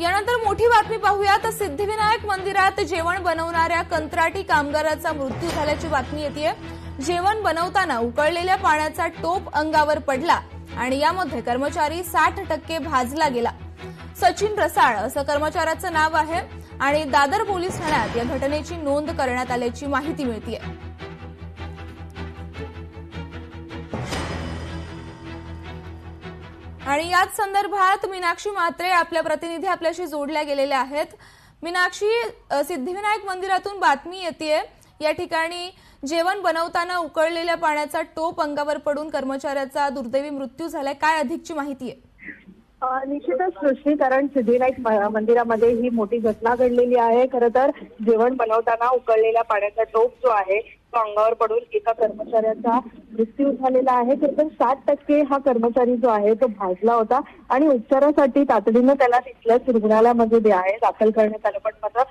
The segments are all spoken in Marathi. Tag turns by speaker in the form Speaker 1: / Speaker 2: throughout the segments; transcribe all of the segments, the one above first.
Speaker 1: यानंतर मोठी बातमी पाहूया तर सिद्धिविनायक मंदिरात जेवण बनवणाऱ्या कंत्राटी कामगाराचा मृत्यू झाल्याची बातमी येतेय। जेवण बनवताना उकळलेल्या पाण्याचा टोप अंगावर पडला आणि यामध्ये कर्मचारी 60% भाजला गेला। सचिन रसाळ असं कर्मचाऱ्याचं नाव आहे आणि दादर पोलीस ठाण्यात या घटनेची नोंद करण्यात आल्याची माहिती मिळतेय। आणि याच संदर्भात मीनाक्षी म्हात्रे आपल्या प्रतिनिधी आपल्याशी जोडल्या गेलेल्या आहेत। मीनाक्षी, सिद्धिविनायक मंदिरातून बातमी येतेय या ठिकाणी जेवण बनवताना उकळलेल्या पाण्याचा टोप अंगावर पडून कर्मचाऱ्याचा दुर्दैवी मृत्यू झालाय, काय अधिकची माहिती आहे?
Speaker 2: निश्चितच सृष्टी, कारण सिद्धिविनायक मंदिरामध्ये ही मोठी घटना घडलेली आहे। खरं तर जेवण बनवताना उकळलेल्या पाण्याचा टोप जो आहे तो अंगावर पडून एका कर्मचाऱ्याचा मृत्यू झालेला आहे। खरं तर 60% हा कर्मचारी जो आहे तो भाजला होता आणि उपचारासाठी तातडीनं त्याला तिथल्याच रुग्णालयामध्ये दाखल करण्यात आलं। पण मात्र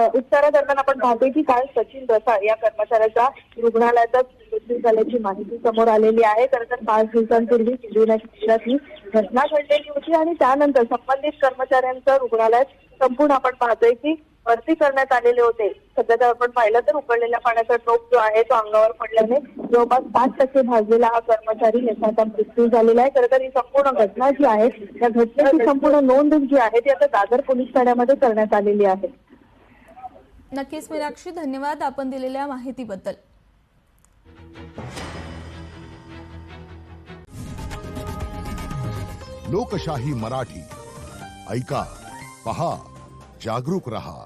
Speaker 2: उपचारादरम्यान आपण पाहतोय की काल सचिन रसाळ या कर्मचाऱ्याचा रुग्णालयातच मृत्यू झाल्याची माहिती समोर आलेली आहे। खरं तर 5 दिवसांपूर्वी सिद्धिविनायक मंदिरात ही घटना घडलेली होती आणि त्यानंतर संबंधित कर्मचाऱ्यांचं रुग्णालयात संपूर्ण आपण पाहतोय की भरती करण्यात आलेले होते। सध्या जर आपण पाहिलं तर उकळलेल्या पाण्याचा टोप जो आहे तो अंगावर पडल्याने जवळपास 60% भाजलेला हा कर्मचारी याचा आता मृत्यू झालेला आहे। खरं तर ही संपूर्ण घटना जी आहे त्या घटनेची संपूर्ण नोंद जी आहे ती आता दादर पोलीस ठाण्यामध्ये करण्यात आलेली आहे।
Speaker 1: नक्कीच मीनाक्षी, धन्यवाद आपण दिलेल्या माहितीबद्दल।
Speaker 3: लोकशाही मराठी ऐका, पहा, जागरूक रहा।